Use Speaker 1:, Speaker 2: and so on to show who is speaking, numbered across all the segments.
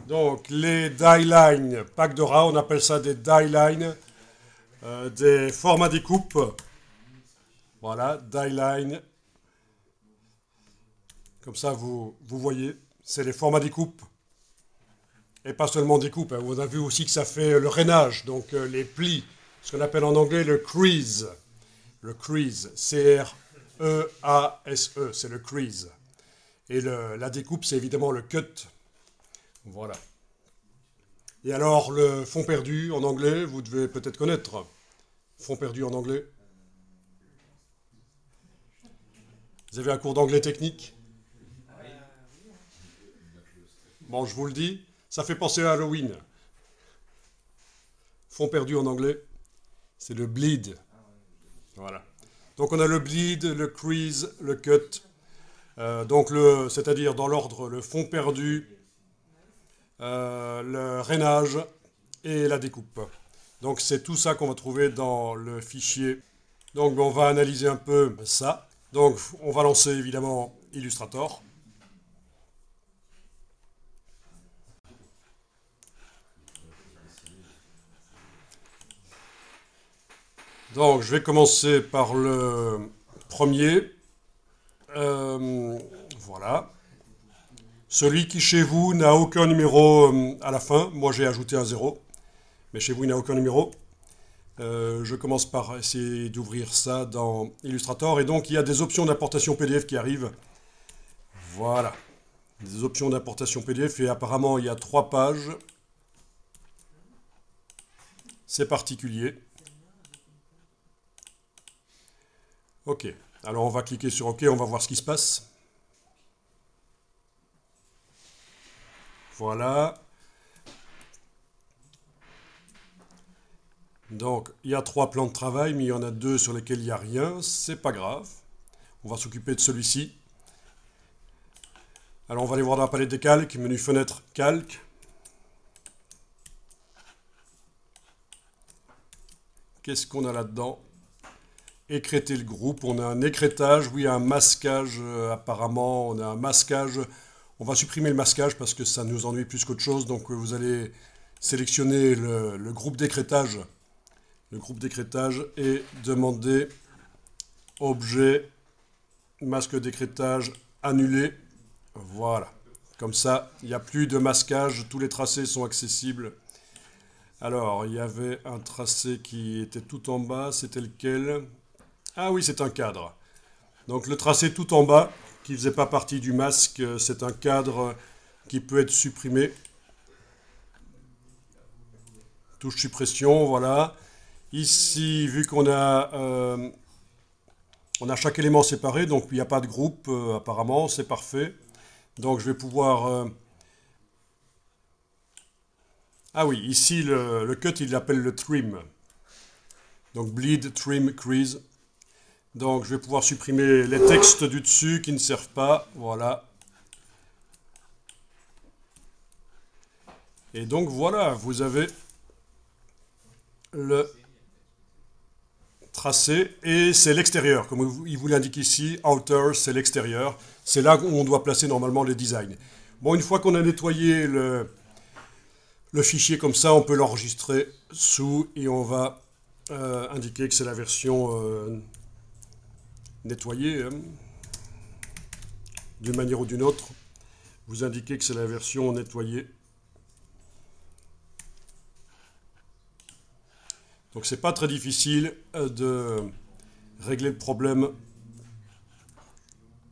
Speaker 1: Donc, les die line pack Dora, on appelle ça des die line, des formats découpe. Voilà, die line. Comme ça, vous voyez, c'est les formats découpe. Et pas seulement découpe, hein. Vous avez vu aussi que ça fait le rainage, donc les plis, ce qu'on appelle en anglais le crease. Le crease, C-R-E-A-S-E, c'est le crease. Et la découpe, c'est évidemment le cut. Voilà. Et alors, le fond perdu en anglais, vous devez peut-être connaître. Fond perdu en anglais. Vous avez un cours d'anglais technique? Bon, je vous le dis, ça fait penser à Halloween. Fond perdu en anglais, c'est le bleed. Voilà. Donc on a le bleed, le crease, le cut. C'est-à-dire dans l'ordre le fond perdu, le rainage et la découpe. Donc c'est tout ça qu'on va trouver dans le fichier. Donc on va analyser un peu ça. Donc on va lancer évidemment Illustrator. Donc je vais commencer par le premier. Voilà. Celui qui chez vous n'a aucun numéro à la fin. Moi j'ai ajouté un 0. Mais chez vous il n'a aucun numéro. Je commence par essayer d'ouvrir ça dans Illustrator. Et donc, il y a des options d'importation PDF qui arrivent. Voilà. Des options d'importation PDF. Et apparemment, il y a 3 pages. C'est particulier. OK. Alors, on va cliquer sur OK. On va voir ce qui se passe. Voilà. Donc, il y a 3 plans de travail, mais il y en a 2 sur lesquels il n'y a rien. C'est pas grave. On va s'occuper de celui-ci. Alors, on va aller voir dans la palette des calques, menu fenêtre calque. Qu'est-ce qu'on a là-dedans? Écréter le groupe. On a un écrétage, oui, un masquage. Apparemment, on a un masquage. On va supprimer le masquage parce que ça nous ennuie plus qu'autre chose. Donc, vous allez sélectionner le groupe d'écrétage. Le groupe d'écrétage et demander objet, masque d'écrétage annulé. Voilà. Comme ça, il n'y a plus de masquage. Tous les tracés sont accessibles. Alors, il y avait un tracé qui était tout en bas. C'était lequel? Ah oui, c'est un cadre. Donc le tracé tout en bas, qui ne faisait pas partie du masque, c'est un cadre qui peut être supprimé. Touche suppression, voilà. Ici, vu on a chaque élément séparé, donc il n'y a pas de groupe, apparemment, c'est parfait. Donc je vais pouvoir... Ah oui, ici, le cut, il l'appelle le trim. Donc bleed, trim, crease. Donc je vais pouvoir supprimer les textes du dessus qui ne servent pas. Voilà. Et donc voilà, vous avez le tracé et c'est l'extérieur. Comme il vous l'indique ici, outer, c'est l'extérieur. C'est là où on doit placer normalement les designs. Bon, une fois qu'on a nettoyé le fichier comme ça, on peut l'enregistrer sous et on va indiquer que c'est la version nettoyée, hein, d'une manière ou d'une autre. Vous indiquez que c'est la version nettoyée. Donc c'est pas très difficile de régler le problème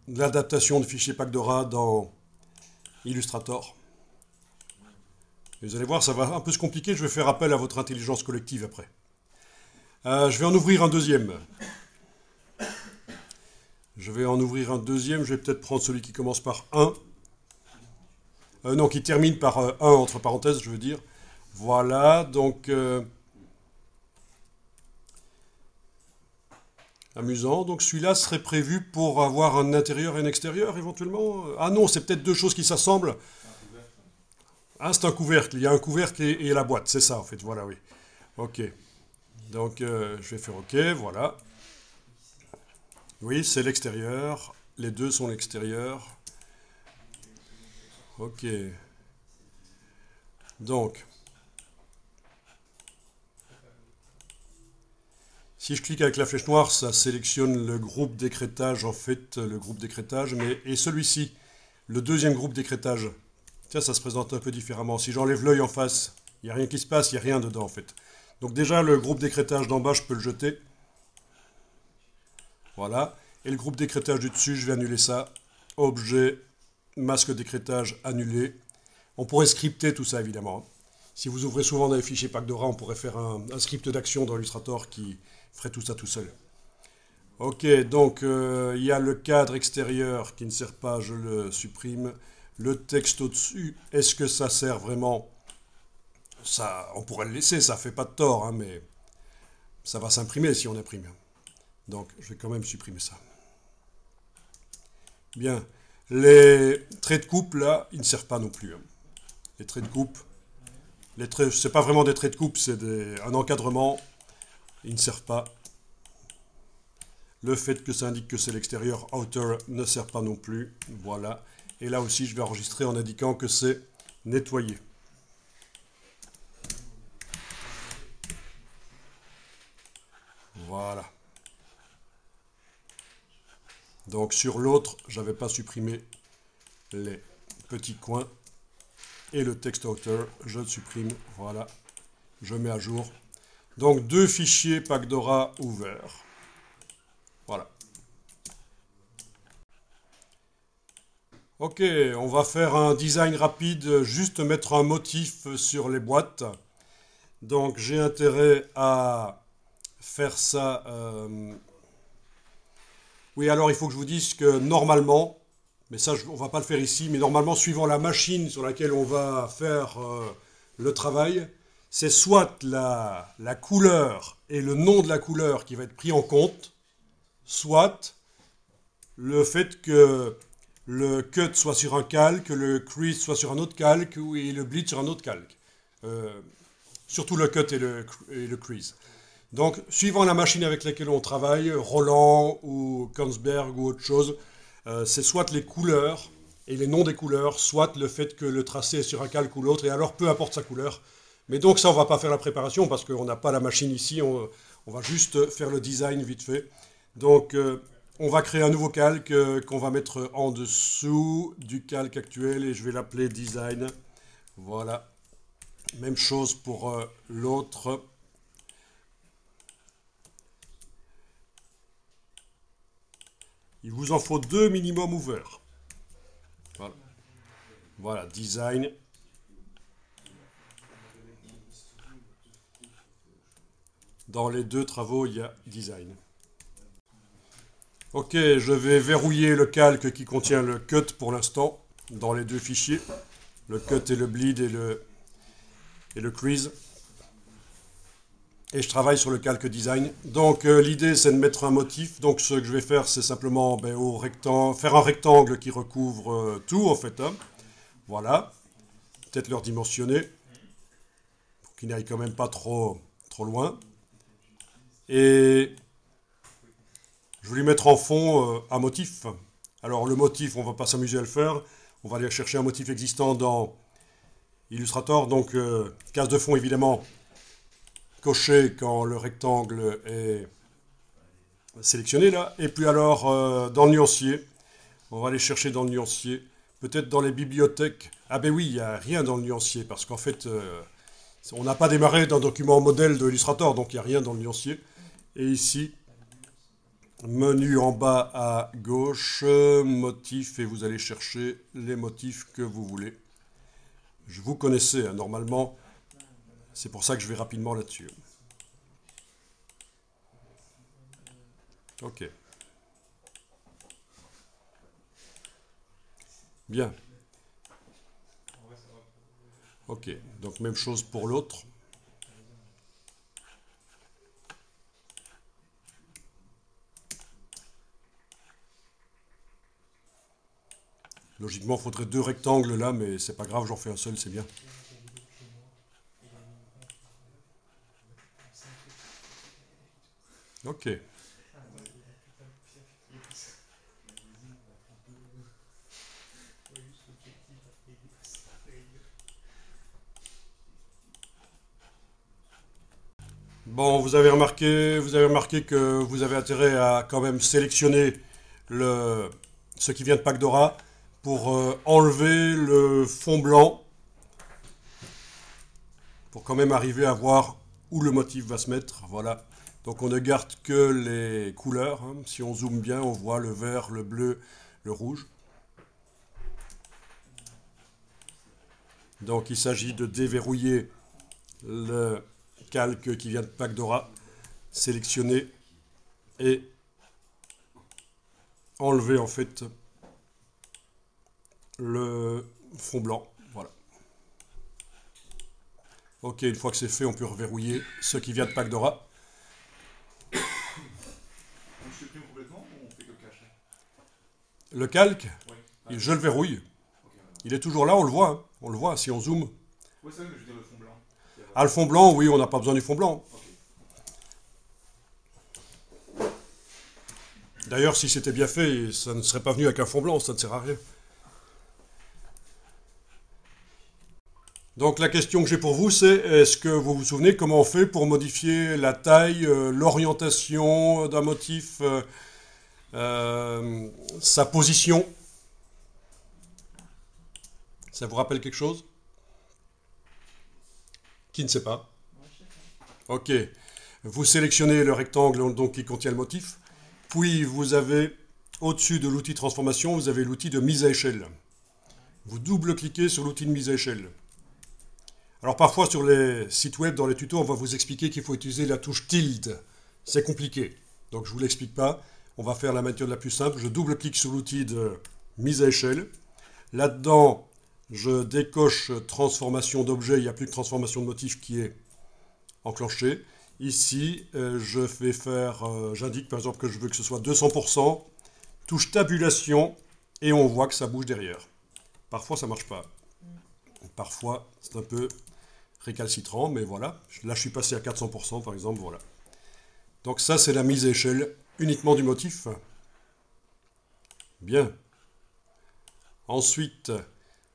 Speaker 1: de l'adaptation de fichiers Pacdora dans Illustrator. Et vous allez voir, ça va un peu se compliquer, je vais faire appel à votre intelligence collective après. Je vais en ouvrir un deuxième. Je vais peut-être prendre celui qui commence par 1. Non, qui termine par 1 entre parenthèses, je veux dire. Voilà, donc... amusant. Donc celui-là serait prévu pour avoir un intérieur et un extérieur éventuellement. Ah non, c'est peut-être 2 choses qui s'assemblent. Ah, c'est un couvercle. Il y a un couvercle et la boîte. C'est ça en fait. Voilà, oui. Ok. Donc je vais faire OK. Voilà. Oui, c'est l'extérieur. Les 2 sont l'extérieur. Ok. Donc, si je clique avec la flèche noire, ça sélectionne le groupe d'écrêtage, en fait, le groupe d'écrêtage, et celui-ci, le deuxième groupe d'écrêtage, tiens, ça se présente un peu différemment. Si j'enlève l'œil en face, il n'y a rien qui se passe, il n'y a rien dedans, en fait. Donc déjà, le groupe d'écrêtage d'en bas, je peux le jeter. Voilà. Et le groupe d'écrêtage du dessus, je vais annuler ça. Objet, masque d'écrêtage annulé. On pourrait scripter tout ça, évidemment. Si vous ouvrez souvent dans les fichiers Pacdora, on pourrait faire un script d'action dans Illustrator qui ferait tout ça tout seul. Ok, donc il y a le cadre extérieur qui ne sert pas, je le supprime. Le texte au-dessus, est-ce que ça sert vraiment? Ça, on pourrait le laisser, ça fait pas de tort, hein, mais ça va s'imprimer si on imprime. Donc je vais quand même supprimer ça. Bien, les traits de coupe là, ils ne servent pas non plus, hein. Les traits de coupe, c'est pas vraiment des traits de coupe, c'est un encadrement, ils ne servent pas. Le fait que ça indique que c'est l'extérieur outer ne sert pas non plus. Voilà. Et là aussi, je vais enregistrer en indiquant que c'est nettoyé. Voilà. Donc sur l'autre, j'avais pas supprimé les petits coins. Et le text outer, je le supprime. Voilà. Je mets à jour. Donc deux fichiers Pacdora ouverts. Voilà. Ok, on va faire un design rapide, juste mettre un motif sur les boîtes. Donc j'ai intérêt à faire ça. Oui, alors il faut que je vous dise que normalement, mais ça on va pas le faire ici, mais normalement suivant la machine sur laquelle on va faire le travail, c'est soit la couleur et le nom de la couleur qui va être pris en compte, soit le fait que le cut soit sur un calque, le crease soit sur un autre calque et le bleed sur un autre calque. Euh, Surtout le cut et le crease. Donc, suivant la machine avec laquelle on travaille, Roland ou Kongsberg ou autre chose, c'est soit les couleurs et les noms des couleurs, soit le fait que le tracé est sur un calque ou l'autre, et alors peu importe sa couleur. Mais donc ça, on va pas faire la préparation parce qu'on n'a pas la machine ici, on va juste faire le design vite fait. Donc, on va créer un nouveau calque qu'on va mettre en dessous du calque actuel et je vais l'appeler design. Voilà. Même chose pour l'autre. Il vous en faut deux minimum ouverts. Voilà. Voilà, design. Dans les deux travaux, il y a design. Ok, je vais verrouiller le calque qui contient le cut pour l'instant, dans les deux fichiers. Le cut et le bleed et le crease. Et je travaille sur le calque design. Donc l'idée c'est de mettre un motif. Donc ce que je vais faire c'est simplement faire un rectangle qui recouvre tout en fait, hein. Voilà. Peut-être leur dimensionner pour qu'il n'aille quand même pas trop loin. Et je vais lui mettre en fond un motif. Alors le motif, on ne va pas s'amuser à le faire. On va aller chercher un motif existant dans Illustrator. Donc case de fond évidemment coché quand le rectangle est sélectionné là. Et puis alors dans le nuancier, on va aller chercher dans le nuancier, peut-être dans les bibliothèques. Ah ben oui, il n'y a rien dans le nuancier parce qu'en fait on n'a pas démarré d'un document modèle de Illustrator, donc il n'y a rien dans le nuancier. Et ici, menu en bas à gauche, motifs, et vous allez chercher les motifs que vous voulez. Vous connaissez, hein, normalement, c'est pour ça que je vais rapidement là-dessus. Ok. Bien. Ok, donc même chose pour l'autre. Logiquement, il faudrait deux rectangles là, mais c'est pas grave, j'en fais un seul, c'est bien. Ok. Bon, vous avez remarqué que vous avez intérêt à quand même sélectionner le, ce qui vient de Pacdora pour enlever le fond blanc, pour quand même arriver à voir où le motif va se mettre. Voilà. Donc on ne garde que les couleurs, hein. Si on zoome bien, on voit le vert, le bleu, le rouge. Donc il s'agit de déverrouiller le calque qui vient de Pacdora, sélectionner et enlever en fait le fond blanc. Voilà. Ok, une fois que c'est fait, on peut reverrouiller ce qui vient de Pacdora.
Speaker 2: On supprime complètement ou on fait que le cache?
Speaker 1: Le calque,
Speaker 2: Oui.
Speaker 1: je le verrouille.
Speaker 2: Ok,
Speaker 1: Il est toujours là, on le voit, hein. On le voit si on zoome.
Speaker 2: ouais, c'est vrai, mais je veux dire le fond blanc.
Speaker 1: Ah, le fond blanc, oui, on n'a pas besoin du fond blanc.
Speaker 2: Ok.
Speaker 1: D'ailleurs, si c'était bien fait, ça ne serait pas venu avec un fond blanc, ça ne sert à rien. Donc la question que j'ai pour vous, c'est est-ce que vous vous souvenez comment on fait pour modifier la taille, l'orientation d'un motif, sa position? Ça vous rappelle quelque chose? Qui ne sait pas? Ok. Vous sélectionnez le rectangle donc, qui contient le motif, puis vous avez au-dessus de l'outil transformation, vous avez l'outil de mise à échelle. Vous double-cliquez sur l'outil de mise à échelle. Alors parfois sur les sites web, dans les tutos, on va vous expliquer qu'il faut utiliser la touche tilde. C'est compliqué, donc je ne vous l'explique pas. On va faire la méthode la plus simple. Je double-clique sur l'outil de mise à échelle. Là-dedans, je décoche transformation d'objet. Il n'y a plus que transformation de motif qui est enclenchée. Ici, je vais faire, j'indique par exemple que je veux que ce soit 200%. Touche tabulation et on voit que ça bouge derrière. Parfois, ça ne marche pas. Parfois, c'est un peu récalcitrant, mais voilà. Là, je suis passé à 400%, par exemple, voilà. Donc ça, c'est la mise à échelle uniquement du motif. Bien. Ensuite,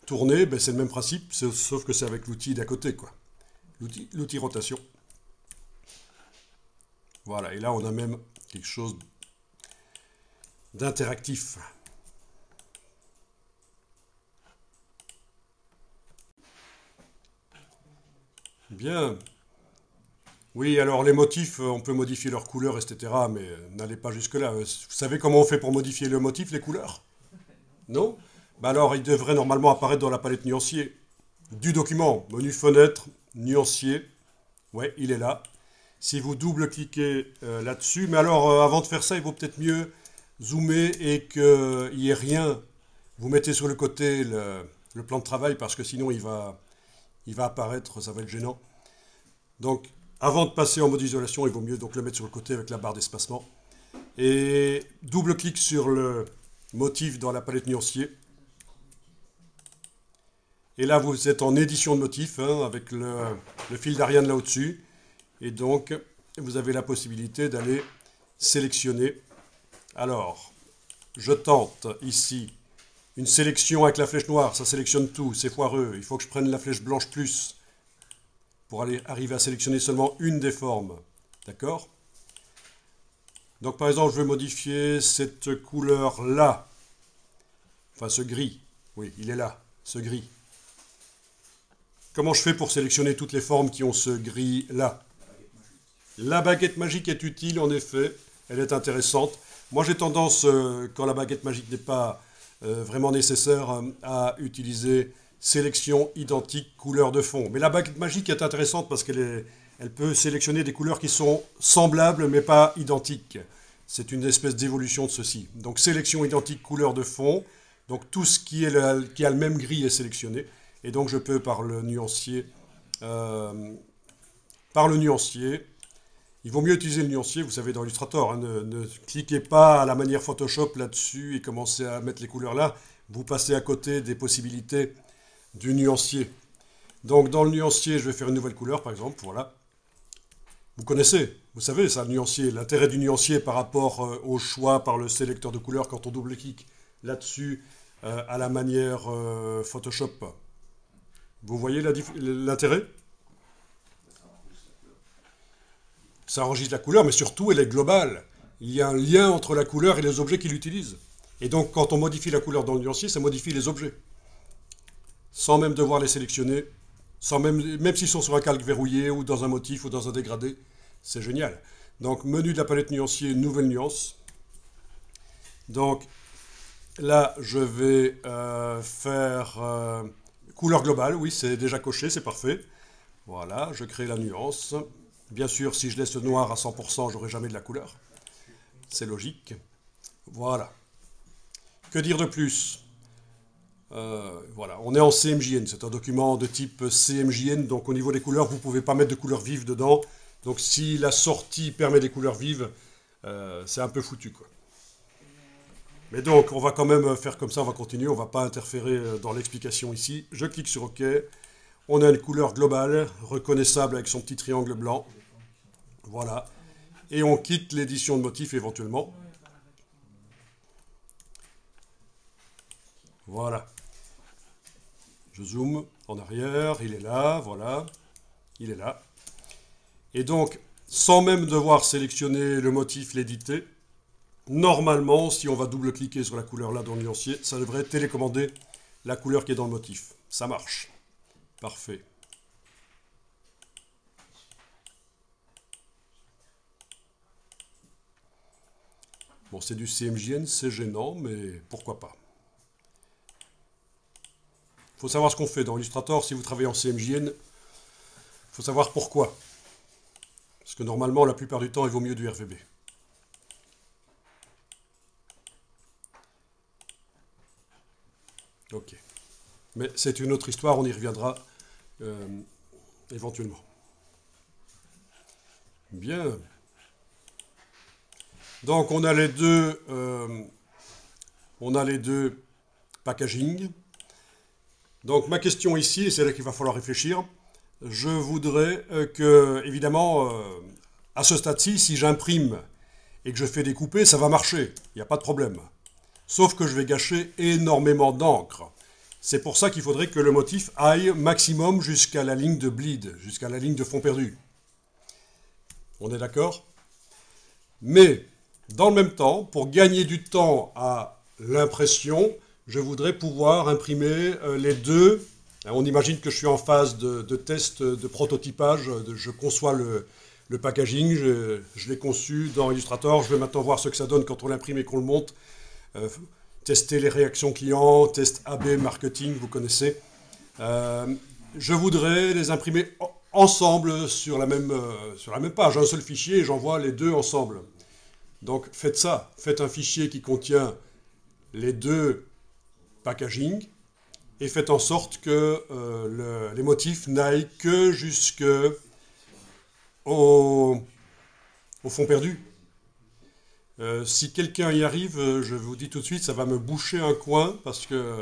Speaker 1: tourner, ben, c'est le même principe, sauf que c'est avec l'outil d'à côté, quoi. L'outil rotation. Voilà, et là, on a même quelque chose d'interactif. Bien. Oui, alors les motifs, on peut modifier leurs couleurs, etc. Mais n'allez pas jusque-là. Vous savez comment on fait pour modifier le motif, les couleurs? Non? Bah alors, il devrait normalement apparaître dans la palette nuancier du document. Menu fenêtre, nuancier. Ouais, il est là. Si vous double-cliquez là-dessus, mais alors avant de faire ça, il vaut peut-être mieux zoomer et qu'il n'y ait rien. Vous mettez sur le côté le plan de travail parce que sinon il va apparaître, ça va être gênant. Donc, avant de passer en mode isolation, il vaut mieux donc le mettre sur le côté avec la barre d'espacement. Et double-clic sur le motif dans la palette nuancier. Et là, vous êtes en édition de motif, hein, avec le fil d'Ariane là au-dessus. Et donc, vous avez la possibilité d'aller sélectionner. Alors, je tente ici une sélection avec la flèche noire. Ça sélectionne tout, c'est foireux. Il faut que je prenne la flèche blanche plus pour arriver à sélectionner seulement une des formes. D'accord? Donc par exemple, je vais modifier cette couleur-là. Enfin, ce gris. Oui, il est là, ce gris. Comment je fais pour sélectionner toutes les formes qui ont ce gris-là? La baguette magique est utile, en effet. Elle est intéressante. Moi, j'ai tendance, quand la baguette magique n'est pas vraiment nécessaire, à utiliser sélection identique couleur de fond. Mais la baguette magique est intéressante parce elle peut sélectionner des couleurs qui sont semblables mais pas identiques. C'est une espèce d'évolution de ceci. Donc sélection identique couleur de fond. Donc tout ce qui a le même gris est sélectionné. Et donc je peux par le nuancier, il vaut mieux utiliser le nuancier, vous savez, dans Illustrator, hein, ne cliquez pas à la manière Photoshop là-dessus et commencez à mettre les couleurs là. Vous passez à côté des possibilités du nuancier. Donc dans le nuancier, je vais faire une nouvelle couleur, par exemple, voilà. Vous connaissez, vous savez ça, le nuancier, l'intérêt du nuancier par rapport au choix par le sélecteur de couleurs quand on double-clique là-dessus à la manière Photoshop. Vous voyez l'intérêt? ça enregistre la couleur, mais surtout, elle est globale. Il y a un lien entre la couleur et les objets qu'il utilise. Et donc, quand on modifie la couleur dans le nuancier, ça modifie les objets. Sans même devoir les sélectionner, sans même s'ils sont sur un calque verrouillé, ou dans un motif, ou dans un dégradé. C'est génial. Donc, menu de la palette nuancier, nouvelle nuance. Donc, là, je vais faire couleur globale. Oui, c'est déjà coché, c'est parfait. Voilà, je crée la nuance. Bien sûr, si je laisse le noir à 100%, j'aurai jamais de la couleur. C'est logique. Voilà. Que dire de plus? Voilà, on est en CMJN, c'est un document de type CMJN, donc au niveau des couleurs, vous ne pouvez pas mettre de couleurs vives dedans. Donc si la sortie permet des couleurs vives, c'est un peu foutu, quoi. Mais donc, on va quand même faire comme ça, on va continuer, on ne va pas interférer dans l'explication ici. Je clique sur OK. On a une couleur globale, reconnaissable avec son petit triangle blanc. Voilà. Et on quitte l'édition de motif éventuellement. Voilà. Je zoome en arrière, il est là, voilà. Il est là. Et donc, sans même devoir sélectionner le motif, l'éditer, normalement, si on va double-cliquer sur la couleur là dans le nuancier, ça devrait télécommander la couleur qui est dans le motif. Ça marche. Parfait. Bon, c'est du CMJN, c'est gênant, mais pourquoi pas. Il faut savoir ce qu'on fait dans Illustrator. Si vous travaillez en CMJN, il faut savoir pourquoi. Parce que normalement, la plupart du temps, il vaut mieux du RVB. Ok. Mais c'est une autre histoire, on y reviendra éventuellement. Bien. Donc on a les deux packaging. Donc ma question ici, et c'est là qu'il va falloir réfléchir, je voudrais que, évidemment, à ce stade-ci, si j'imprime et que je fais découper, ça va marcher, il n'y a pas de problème. Sauf que je vais gâcher énormément d'encre. C'est pour ça qu'il faudrait que le motif aille maximum jusqu'à la ligne de bleed, jusqu'à la ligne de fond perdu. On est d'accord? Mais, dans le même temps, pour gagner du temps à l'impression, je voudrais pouvoir imprimer les deux. On imagine que je suis en phase de test, de prototypage, je conçois le packaging, je l'ai conçu dans Illustrator, je vais maintenant voir ce que ça donne quand on l'imprime et qu'on le monte. Tester les réactions clients, test AB marketing, vous connaissez. Je voudrais les imprimer ensemble sur la même page, un seul fichier, et j'envoie les deux ensemble. Donc faites ça, faites un fichier qui contient les deux packaging, et faites en sorte que les motifs n'aillent que jusque au fond perdu. Si quelqu'un y arrive, je vous dis tout de suite, ça va me boucher un coin, parce que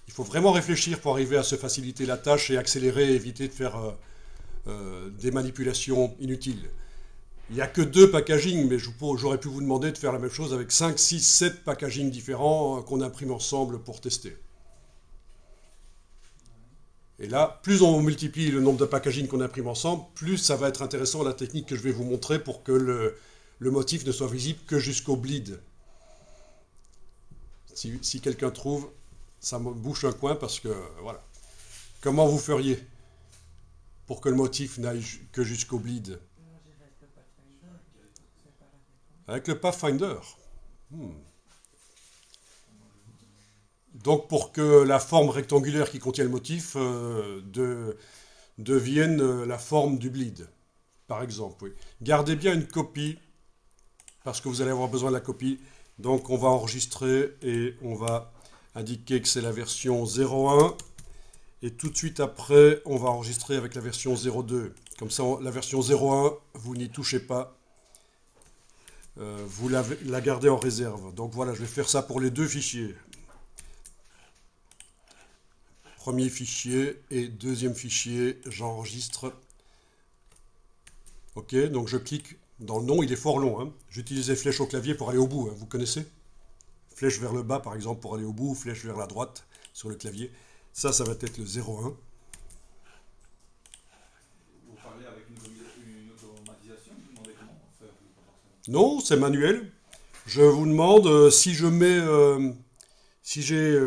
Speaker 1: il faut vraiment réfléchir pour arriver à se faciliter la tâche et accélérer et éviter de faire des manipulations inutiles. Il n'y a que 2 packaging, mais j'aurais pu vous demander de faire la même chose avec 5, 6, 7 packaging différents qu'on imprime ensemble pour tester. Et là, plus on multiplie le nombre de packaging qu'on imprime ensemble, plus ça va être intéressant la technique que je vais vous montrer pour que le motif ne soit visible que jusqu'au bleed. Si quelqu'un trouve, ça me bouche un coin parce que, voilà. Comment vous feriez pour que le motif n'aille que jusqu'au bleed? Avec le Pathfinder. Donc pour que la forme rectangulaire qui contient le motif devienne la forme du bleed, par exemple. Oui. Gardez bien une copie, parce que vous allez avoir besoin de la copie. Donc on va enregistrer et on va indiquer que c'est la version 0.1. Et tout de suite après, on va enregistrer avec la version 0.2. Comme ça, la version 0.1, vous n'y touchez pas. Vous la gardez en réserve. Donc voilà, je vais faire ça pour les 2 fichiers. Premier fichier et deuxième fichier, j'enregistre. Ok, donc je clique dans le nom, il est fort long. Hein. J'utilise les flèches au clavier pour aller au bout, hein, vous connaissez? Flèche vers le bas par exemple pour aller au bout, flèche vers la droite sur le clavier. Ça va être le 0.1.
Speaker 2: Vous parlez avec une automatisation
Speaker 1: Non, c'est manuel. Je vous demande si je mets, si j'ai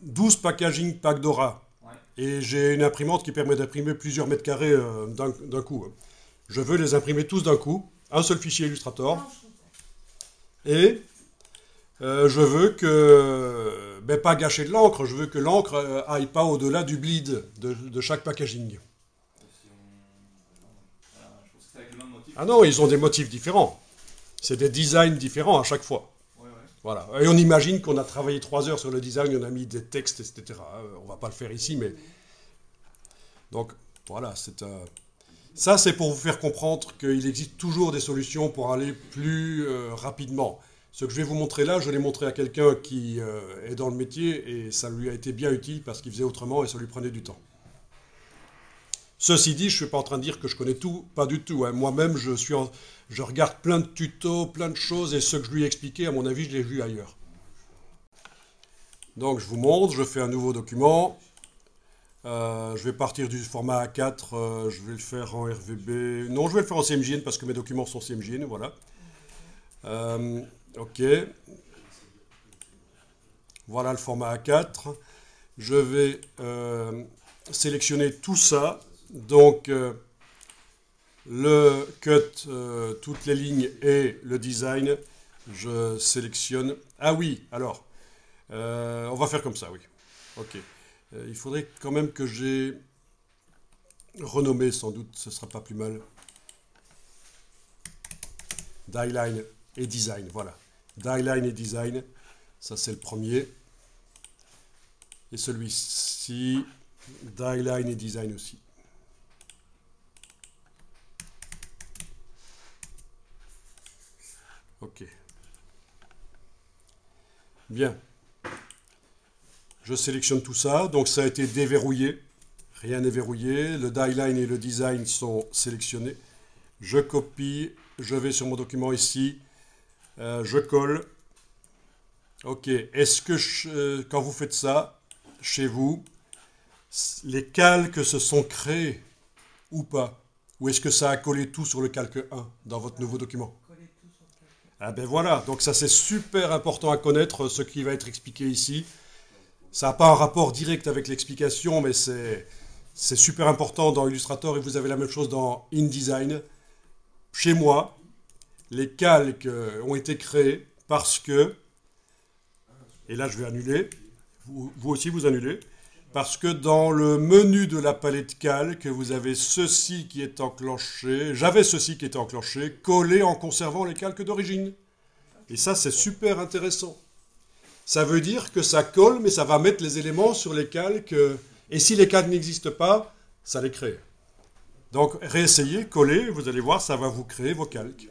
Speaker 1: 12 packaging pack Dora
Speaker 2: Ouais.
Speaker 1: et j'ai une imprimante qui permet d'imprimer plusieurs mètres carrés d'un coup, hein. Je veux les imprimer tous d'un coup, un seul fichier Illustrator, et je veux que, ben, pas gâcher de l'encre, je veux que l'encre aille pas au-delà du bleed de chaque packaging.
Speaker 2: Si je pense que c'était avec le même motif.
Speaker 1: Ah non, ils ont des motifs différents. C'est des designs différents à chaque fois.
Speaker 2: Ouais, ouais.
Speaker 1: Voilà. Et on imagine qu'on a travaillé 3 heures sur le design, on a mis des textes, etc. On va pas le faire ici, mais... Donc, voilà, ça, c'est pour vous faire comprendre qu'il existe toujours des solutions pour aller plus rapidement. Ce que je vais vous montrer là, je l'ai montré à quelqu'un qui est dans le métier et ça lui a été bien utile parce qu'il faisait autrement et ça lui prenait du temps. Ceci dit, je ne suis pas en train de dire que je connais tout, pas du tout, hein. Moi-même, je regarde plein de tutos, plein de choses, et ce que je lui ai expliqué, à mon avis, je l'ai vu ailleurs. Donc, je vous montre, je fais un nouveau document. Je vais partir du format A4, je vais le faire en RVB. Non, je vais le faire en CMJN parce que mes documents sont CMJN, voilà. Ok. Voilà le format A4. Je vais sélectionner tout ça. Donc, le cut, toutes les lignes et le design, je sélectionne. Ah oui, alors, on va faire comme ça, oui. Ok. Il faudrait quand même que j'ai renommé, sans doute, ce sera pas plus mal. Die-line et design, voilà. Die-line et design, ça c'est le premier. Et celui-ci, die-line et design aussi. Ok. Bien. Je sélectionne tout ça. Donc ça a été déverrouillé. Rien n'est verrouillé. Le die-line et le design sont sélectionnés. Je copie. Je vais sur mon document ici. Je colle. Ok. Est-ce que quand vous faites ça, chez vous, les calques se sont créés ou pas? Ou est-ce que ça a collé tout sur le calque 1 dans votre nouveau document? Ah ben voilà, donc ça c'est super important à connaître, ce qui va être expliqué ici. Ça n'a pas un rapport direct avec l'explication, mais c'est super important dans Illustrator et vous avez la même chose dans InDesign. Chez moi, les calques ont été créés parce que, et là je vais annuler, vous aussi vous annulez, parce que dans le menu de la palette calque, vous avez ceci qui est enclenché, j'avais ceci qui était enclenché, collé en conservant les calques d'origine. Et ça, c'est super intéressant. Ça veut dire que ça colle, mais ça va mettre les éléments sur les calques. Et si les calques n'existent pas, ça les crée. Donc, réessayez, collez, vous allez voir, ça va vous créer vos calques.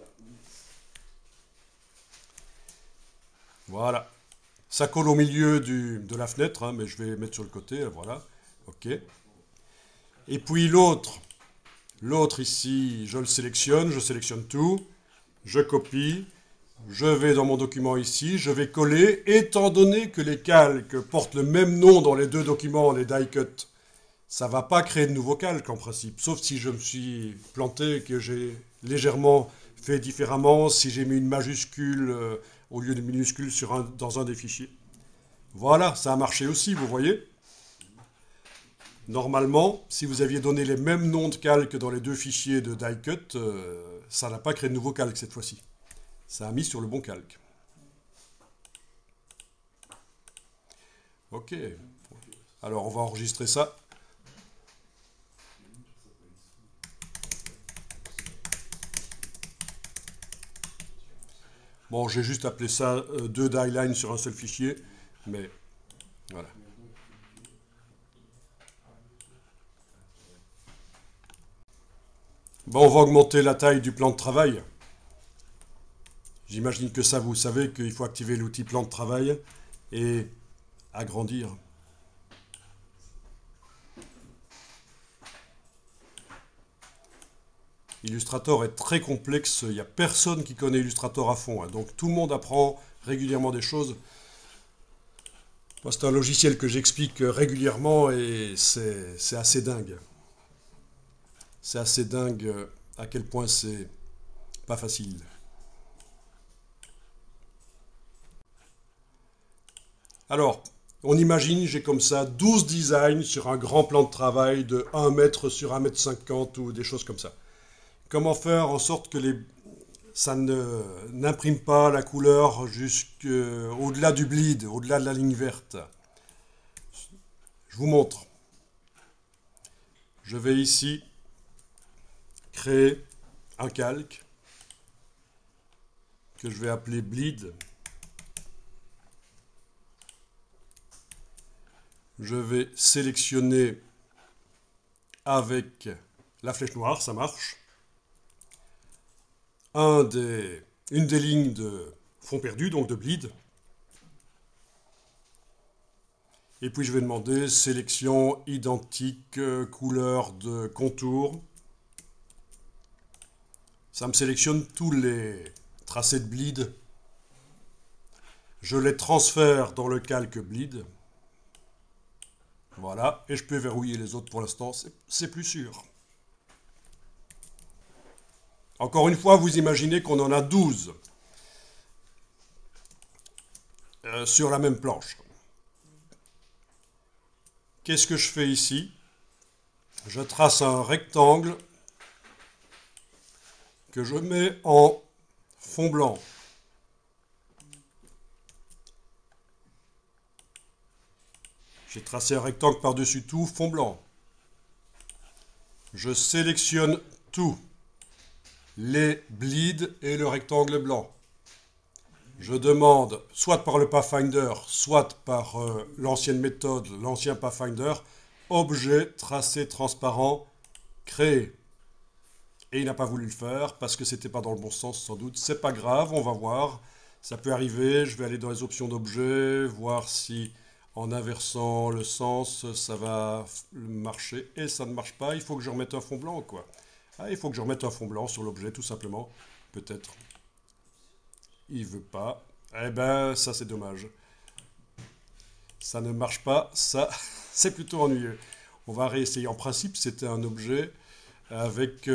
Speaker 1: Voilà. Ça colle au milieu de la fenêtre, hein, mais je vais mettre sur le côté, voilà. OK. Et puis l'autre ici, je sélectionne tout, je copie, je vais dans mon document ici, je vais coller, étant donné que les calques portent le même nom dans les deux documents, les die cut, ça ne va pas créer de nouveaux calques en principe, sauf si je me suis planté, que j'ai légèrement fait différemment, si j'ai mis une majuscule au lieu de minuscule dans un des fichiers. Voilà, ça a marché aussi, vous voyez. Normalement, si vous aviez donné les mêmes noms de calques dans les deux fichiers de die cut, ça n'a pas créé de nouveaux calques cette fois-ci. Ça a mis sur le bon calque. Ok. Alors on va enregistrer ça. Bon, j'ai juste appelé ça deux die lines sur un seul fichier, mais voilà. Bon, on va augmenter la taille du plan de travail. J'imagine que ça, vous savez qu'il faut activer l'outil plan de travail et agrandir. Illustrator est très complexe, il n'y a personne qui connaît Illustrator à fond, hein, donc tout le monde apprend régulièrement des choses. Moi, c'est un logiciel que j'explique régulièrement et c'est assez dingue. C'est assez dingue à quel point c'est pas facile. Alors, on imagine, j'ai comme ça 12 designs sur un grand plan de travail de 1 mètre sur 1,50 m ou des choses comme ça. Comment faire en sorte que ça n'imprime pas la couleur jusqu'au-delà du bleed, au-delà de la ligne verte? Je vous montre. Je vais ici créer un calque que je vais appeler bleed. Je vais sélectionner avec la flèche noire, ça marche. Une des lignes de fond perdu, donc de bleed. Et puis je vais demander sélection identique, couleur de contour. Ça me sélectionne tous les tracés de bleed. Je les transfère dans le calque bleed. Voilà, et je peux verrouiller les autres pour l'instant, c'est plus sûr. Encore une fois, vous imaginez qu'on en a 12 sur la même planche. Qu'est-ce que je fais ici? Je trace un rectangle que je mets en fond blanc. J'ai tracé un rectangle par-dessus tout, fond blanc. Je sélectionne tout, les bleeds et le rectangle blanc. Je demande, soit par le Pathfinder, soit par l'ancienne méthode, l'ancien Pathfinder, objet tracé transparent créé. Et il n'a pas voulu le faire parce que c'était pas dans le bon sens sans doute. C'est pas grave, on va voir. Ça peut arriver. Je vais aller dans les options d'objet, voir si en inversant le sens ça va marcher. Et ça ne marche pas. Il faut que je remette un fond blanc, quoi. Ah, il faut que je remette un fond blanc sur l'objet, tout simplement. Peut-être. Il veut pas. Eh ben, ça c'est dommage. Ça ne marche pas. Ça, c'est plutôt ennuyeux. On va réessayer. En principe, c'était un objet avec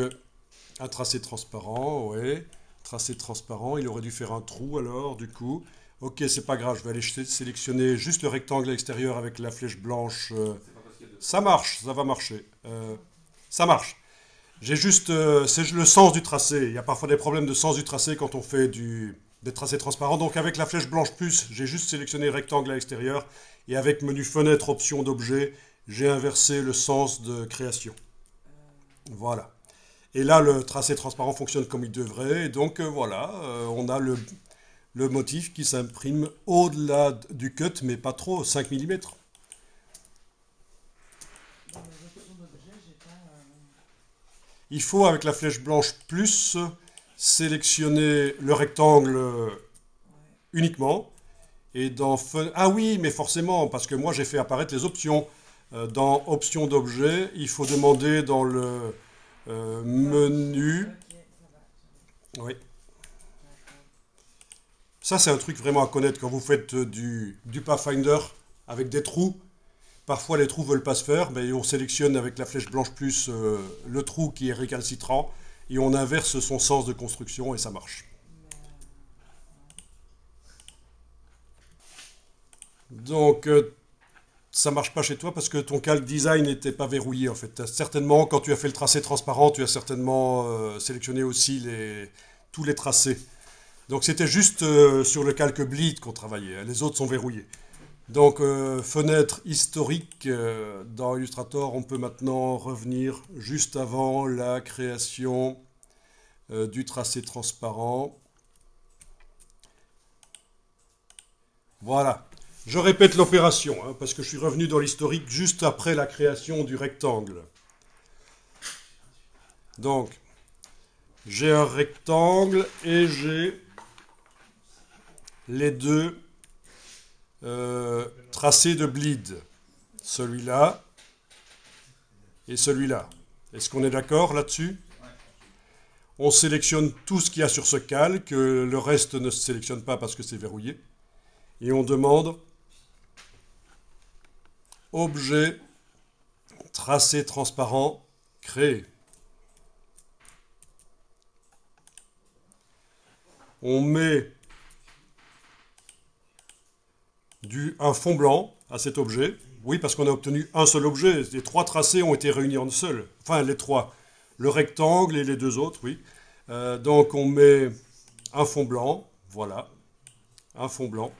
Speaker 1: un tracé transparent, ouais. Tracé transparent, il aurait dû faire un trou alors, du coup. Ok, c'est pas grave, je vais aller sélectionner juste le rectangle extérieur avec la flèche blanche.
Speaker 2: C'est pas parce qu'il y a deux
Speaker 1: Ça
Speaker 2: traces.
Speaker 1: marche, ça va marcher. Ça marche. J'ai juste, c'est le sens du tracé. Il y a parfois des problèmes de sens du tracé quand on fait des tracés transparents. Donc avec la flèche blanche plus, j'ai juste sélectionné rectangle à l'extérieur. Et avec menu fenêtre, option d'objet, j'ai inversé le sens de création. Voilà. Et là, le tracé transparent fonctionne comme il devrait. Et donc, voilà, on a le motif qui s'imprime au-delà du cut, mais pas trop, 5 mm.
Speaker 3: Dans les options d'objet, j'ai pas.
Speaker 1: Il faut, avec la flèche blanche plus, sélectionner le rectangle
Speaker 3: Ouais.
Speaker 1: uniquement. Et dans ah oui, mais forcément, parce que moi, j'ai fait apparaître les options. Dans options d'objet, il faut demander dans le menu.
Speaker 3: Ok, ça va.
Speaker 1: Oui.
Speaker 3: D'accord.
Speaker 1: Ça, c'est un truc vraiment à connaître quand vous faites du Pathfinder avec des trous. Parfois, les trous ne veulent pas se faire, mais on sélectionne avec la flèche blanche plus le trou qui est récalcitrant et on inverse son sens de construction et ça marche.
Speaker 3: Mais.
Speaker 1: Donc, ça marche pas chez toi parce que ton calque design n'était pas verrouillé en fait. Certainement, quand tu as fait le tracé transparent, tu as certainement sélectionné aussi tous les tracés. Donc, c'était juste sur le calque bleed qu'on travaillait. Les autres sont verrouillés. Donc, fenêtre historique dans Illustrator, on peut maintenant revenir juste avant la création du tracé transparent. Voilà. Je répète l'opération, hein, parce que je suis revenu dans l'historique juste après la création du rectangle. Donc, j'ai un rectangle et j'ai les deux tracés de bleed. Celui-là et celui-là. Est-ce qu'on est d'accord là-dessus?
Speaker 2: Ouais.
Speaker 1: On sélectionne tout ce qu'il y a sur ce calque, le reste ne se sélectionne pas parce que c'est verrouillé. Et on demande objet tracé transparent créé. On met un fond blanc à cet objet. Oui, parce qu'on a obtenu un seul objet. Les trois tracés ont été réunis en un seul. Enfin, les trois. Le rectangle et les deux autres, oui. Donc on met un fond blanc. Voilà. Un fond blanc.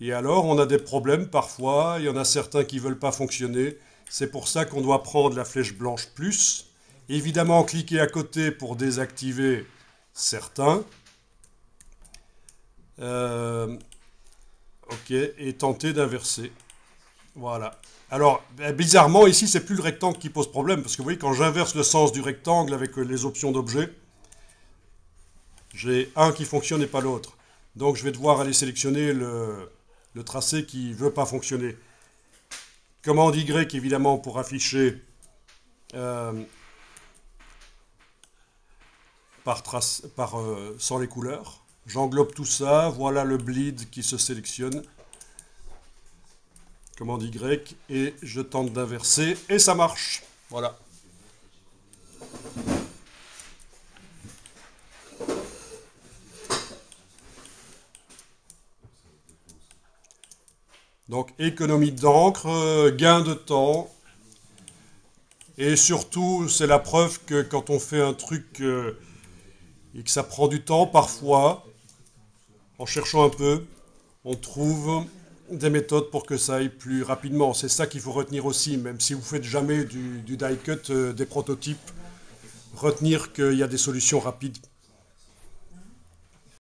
Speaker 1: Et alors, on a des problèmes parfois. Il y en a certains qui ne veulent pas fonctionner. C'est pour ça qu'on doit prendre la flèche blanche plus. Évidemment, cliquer à côté pour désactiver certains. Ok, et tenter d'inverser. Voilà. Alors, bizarrement, ici, c'est plus le rectangle qui pose problème, parce que vous voyez, quand j'inverse le sens du rectangle avec les options d'objet, j'ai un qui fonctionne et pas l'autre. Donc, je vais devoir aller sélectionner le tracé qui ne veut pas fonctionner. Commande Y, évidemment, pour afficher sans les couleurs. J'englobe tout ça, voilà le bleed qui se sélectionne. Commande Y, et je tente d'inverser, et ça marche. Voilà. Donc économie d'encre, gain de temps, et surtout c'est la preuve que quand on fait un truc et que ça prend du temps, parfois, en cherchant un peu, on trouve des méthodes pour que ça aille plus rapidement. C'est ça qu'il faut retenir aussi, même si vous faites jamais du die cut, des prototypes, retenir qu'il y a des solutions rapides